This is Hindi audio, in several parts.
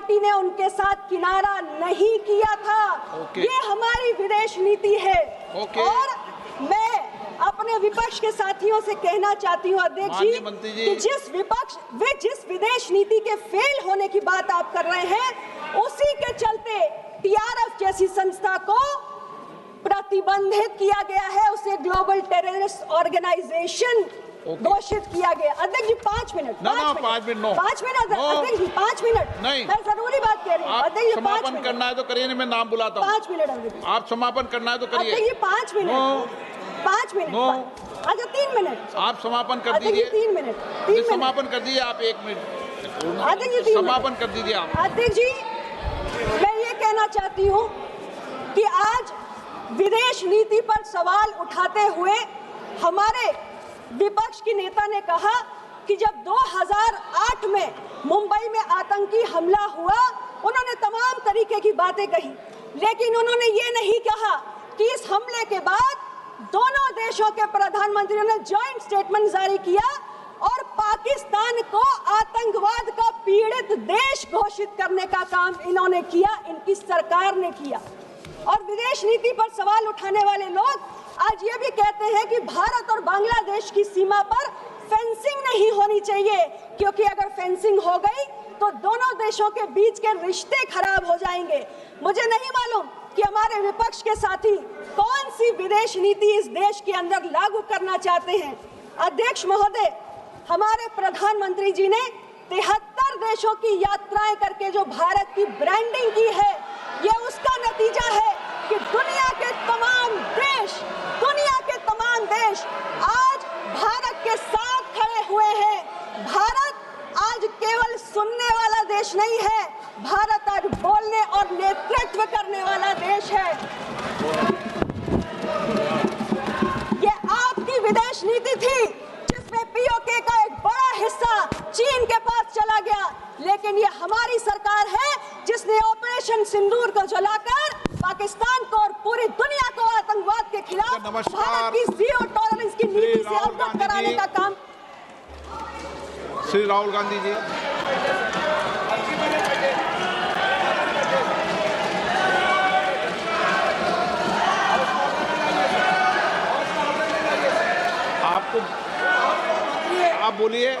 पार्टी ने उनके साथ किनारा नहीं किया था। ये हमारी विदेश नीति है। और मैं अपने विपक्ष के साथियों से कहना चाहती हूँ अध्यक्ष जी कि जिस विदेश नीति के फेल होने की बात आप कर रहे हैं, उसी के चलते टीआरएफ जैसी संस्था को प्रतिबंधित किया गया है, उसे ग्लोबल टेररिस्ट ऑर्गेनाइजेशन घोषित किया गया। अध्यक्ष जी 5 मिनट। 5 मिनट अध्यक्ष जी 5 मिनट नहीं, मैं जरूरी बात कह रही हूँ। अध्यक्ष जी समापन करना है तो करिए, नहीं मैं नाम बुलाता हूँ। 5 मिनट अध्यक्ष। आप समापन करना है तो करिए। अध्यक्ष जी 5 मिनट। 5 मिनट। अच्छा 3 मिनट। आप समापन कर दीजिए। 3 मिनट। समापन कर दीजिए आप 1 मिनट। अध्यक्ष जी समापन कर दीजिए आप। अध्यक्ष जी मैं ये कहना चाहती हूँ कि आज विदेश नीति पर सवाल उठाते हुए हमारे विपक्ष की नेता ने कहा कि जब 2008 में मुंबई में आतंकी हमला हुआ, उन्होंने तमाम तरीके की बातें कही, लेकिन उन्होंने ये नहीं कहा कि इस हमले के बाद दोनों देशों के प्रधानमंत्रियों ने जॉइंट स्टेटमेंट जारी किया और पाकिस्तान को आतंकवाद का पीड़ित देश घोषित करने का काम इन्होंने किया, इनकी सरकार ने किया। और विदेश नीति पर सवाल उठाने वाले लोग आज ये भी कहते हैं कि भारत और बांग्लादेश की सीमा पर फेंसिंग नहीं होनी चाहिए, क्योंकि अगर फेंसिंग हो गई तो दोनों देशों के बीच के रिश्ते खराब हो जाएंगे। मुझे नहीं मालूम कि हमारे विपक्ष के साथी कौन सी विदेश नीति इस देश के अंदर लागू करना चाहते हैं। अध्यक्ष महोदय, हमारे प्रधानमंत्री जी ने 73 देशों की यात्राएं करके जो भारत की ब्रांडिंग की है, ये उसका नतीजा है कि दुनिया के तमाम देश आज भारत के साथ खड़े हुए हैं। भारत आज केवल सुनने वाला देश नहीं है, भारत आज बोलने और नेतृत्व करने वाला देश है। ये आपकी विदेश नीति थी जिसमें पीओके का एक बड़ा हिस्सा चीन के पास चला गया, लेकिन ये हमारी सरकार है जिसने ऑपरेशन सिंदूर को जलाकर पाकिस्तान को और पूरी दुनिया को आतंकवाद के खिलाफ भारत की जीरो टॉलरेंस की नीति से अवगत कराने का काम। श्री राहुल गांधी जी। आपको आप बोलिए।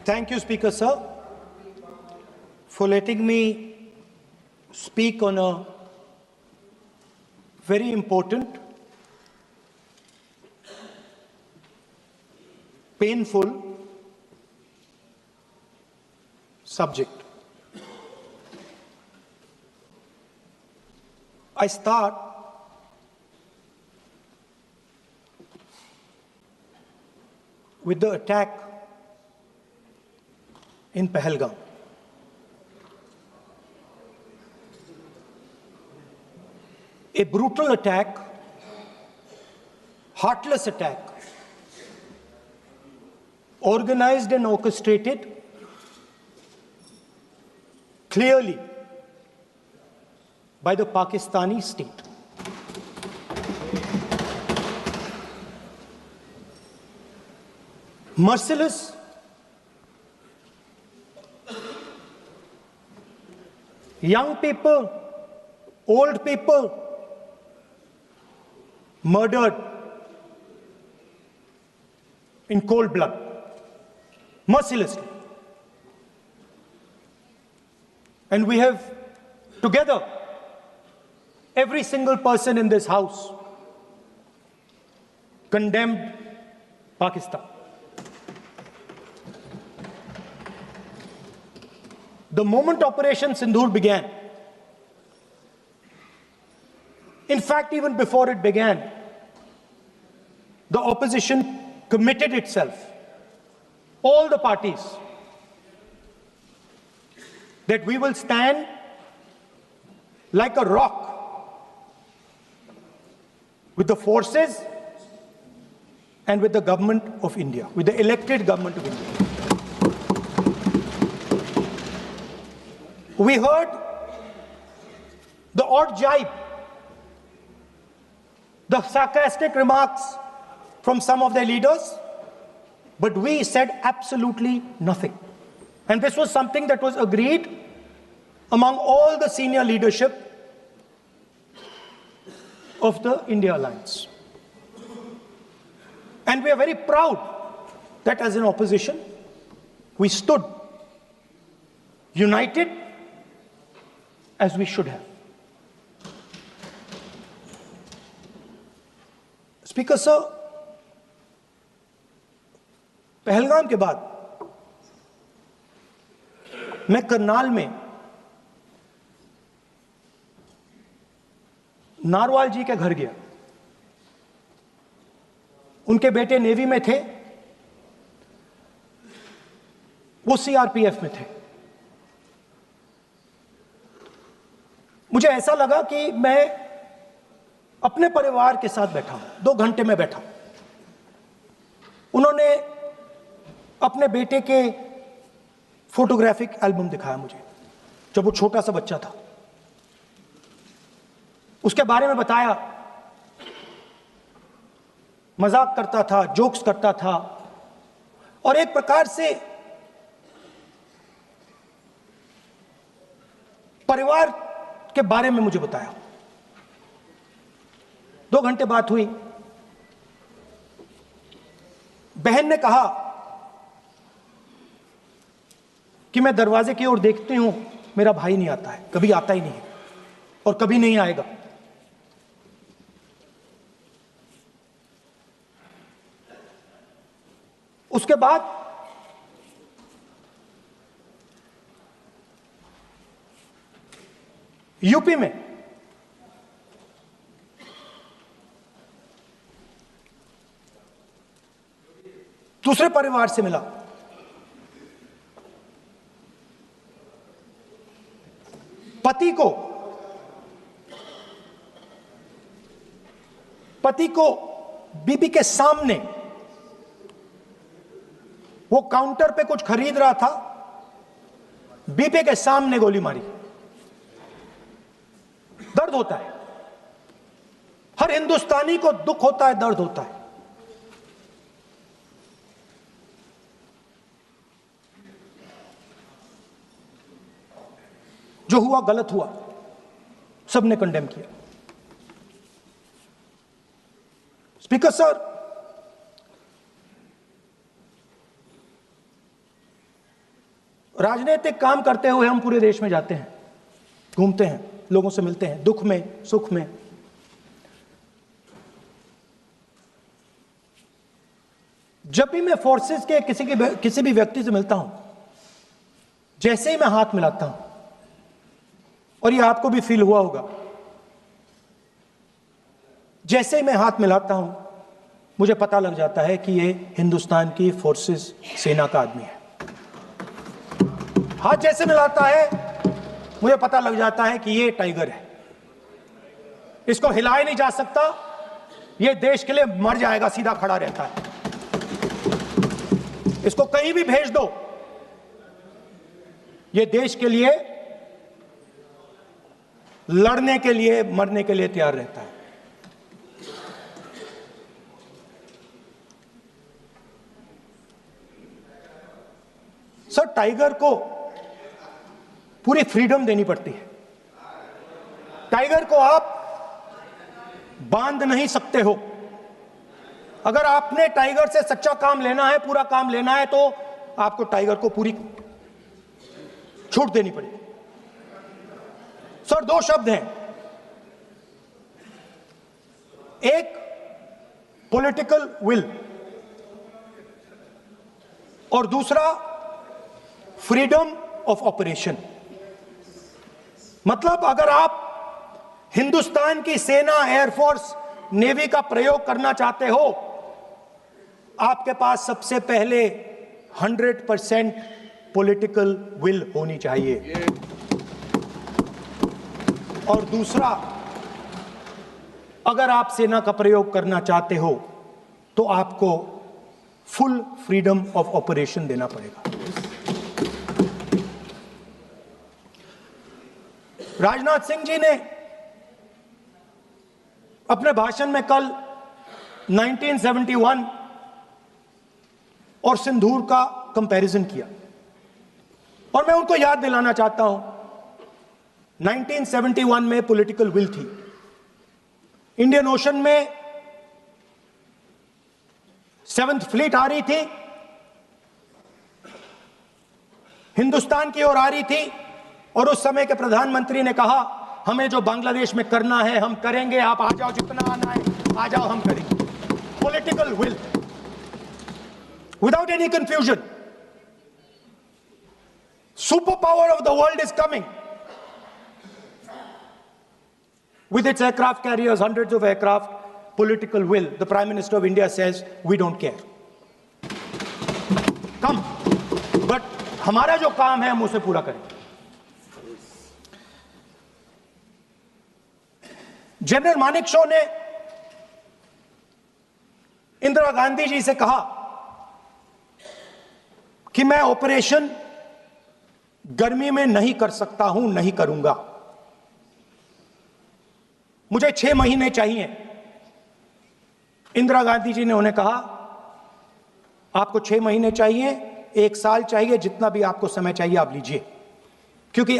Thank you, Speaker Sir, for letting me speak on a very important, painful subject. I start with the attack in Pahalgam. A brutal attack, heartless attack, organized and orchestrated clearly by the Pakistani state. Merciless, young people, old people murdered in cold blood, mercilessly. And we have together, every single person in this house, condemned Pakistan. The moment Operation Sindoor began, in fact, even before it began, the opposition committed itself, all the parties, that we will stand like a rock with the forces and with the government of India, with the elected government of India. We heard the odd jibe, the sarcastic remarks from some of their leaders, but we said absolutely nothing. And this was something that was agreed among all the senior leadership of the India Alliance. And we are very proud that as an opposition, we stood united as we should have. Speaker sir, Pahalgam के बाद मैं करनाल में नारवाल जी के घर गया। उनके बेटे नेवी में थे, वो सीआरपीएफ में थे। मुझे ऐसा लगा कि मैं अपने परिवार के साथ बैठा हूं। 2 घंटे में बैठा। उन्होंने अपने बेटे के फोटोग्राफिक एल्बम दिखाया मुझे, जब वो छोटा सा बच्चा था। उसके बारे में बताया, मजाक करता था, जोक्स करता था, और एक प्रकार से परिवार के बारे में मुझे बताया। 2 घंटे बात हुई। बहन ने कहा कि मैं दरवाजे की ओर देखती हूं, मेरा भाई नहीं आता है, कभी आता ही नहीं है और कभी नहीं आएगा। उसके बाद यूपी में दूसरे परिवार से मिला। पति को बीबी के सामने, वो काउंटर पे कुछ खरीद रहा था, बीबी के सामने गोली मारी। दर्द होता है, हर हिंदुस्तानी को दुख होता है, दर्द होता है। जो हुआ गलत हुआ, सबने कंडेम किया। स्पीकर सर, राजनीतिक काम करते हुए हम पूरे देश में जाते हैं, घूमते हैं, लोगों से मिलते हैं, दुख में, सुख में। जब भी मैं फोर्सेस के किसी भी व्यक्ति से मिलता हूं, जैसे ही मैं हाथ मिलाता हूं, और ये आपको भी फील हुआ होगा, जैसे ही मैं हाथ मिलाता हूं, मुझे पता लग जाता है कि ये हिंदुस्तान की फोर्सेस सेना का आदमी है। हाथ जैसे मिलाता है, मुझे पता लग जाता है कि ये टाइगर है, इसको हिलाया नहीं जा सकता, ये देश के लिए मर जाएगा, सीधा खड़ा रहता है। इसको कहीं भी भेज दो, ये देश के लिए लड़ने के लिए, मरने के लिए तैयार रहता है। सर, टाइगर को पूरी फ्रीडम देनी पड़ती है। टाइगर को आप बांध नहीं सकते हो। अगर आपने टाइगर से सच्चा काम लेना है, पूरा काम लेना है, तो आपको टाइगर को पूरी छूट देनी पड़ेगी। सर, 2 शब्द हैं, एक पॉलिटिकल विल और दूसरा फ्रीडम ऑफ ऑपरेशन। मतलब अगर आप हिंदुस्तान की सेना, एयरफोर्स, नेवी का प्रयोग करना चाहते हो, आपके पास सबसे पहले 100% पॉलिटिकल विल होनी चाहिए, और दूसरा अगर आप सेना का प्रयोग करना चाहते हो तो आपको फुल फ्रीडम ऑफ ऑपरेशन देना पड़ेगा। राजनाथ सिंह जी ने अपने भाषण में कल 1971 और सिंदूर का कंपैरिजन किया और मैं उनको याद दिलाना चाहता हूं, 1971 में पॉलिटिकल विल थी, इंडियन ओशन में 7th फ्लीट आ रही थी, हिंदुस्तान की ओर आ रही थी और उस समय के प्रधानमंत्री ने कहा हमें जो बांग्लादेश में करना है हम करेंगे, आप आ जाओ, जितना आना है आ जाओ, हम करेंगे। Political will without any confusion. Super power of the world is coming with its aircraft carriers, hundreds of aircraft, political will. The Prime Minister of India says, we don't care. Come. But हमारा जो काम है हम उसे पूरा करेंगे। जनरल मानेकशॉ ने इंदिरा गांधी जी से कहा कि मैं ऑपरेशन गर्मी में नहीं कर सकता हूं, नहीं करूंगा, मुझे 6 महीने चाहिए। इंदिरा गांधी जी ने उन्हें कहा आपको 6 महीने चाहिए, 1 साल चाहिए, जितना भी आपको समय चाहिए आप लीजिए, क्योंकि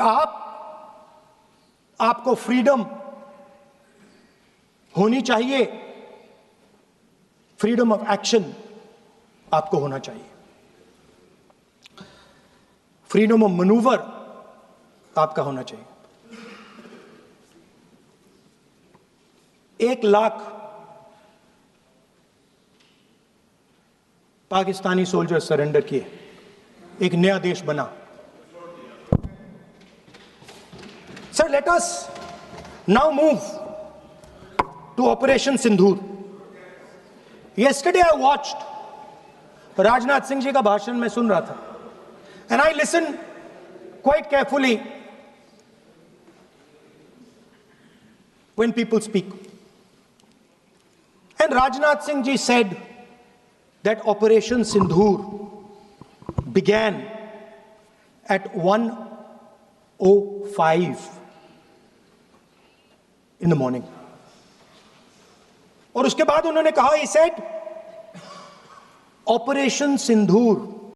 आपको फ्रीडम होनी चाहिए, फ्रीडम ऑफ एक्शन आपको होना चाहिए, फ्रीडम ऑफ मैनूवर आपका होना चाहिए। 1 लाख पाकिस्तानी सोल्जर सरेंडर किए, एक नया देश बना। Sir, let us now move to Operation Sindoor. Yesterday I watched Rajnath Singh ji का भाषण मैं सुन रहा था, and I listen quite carefully when people speak. And Rajnath Singh ji said that Operation Sindoor began at 1:05 in the morning. और उसके बाद उन्होंने कहा, he said, Operation Sindoor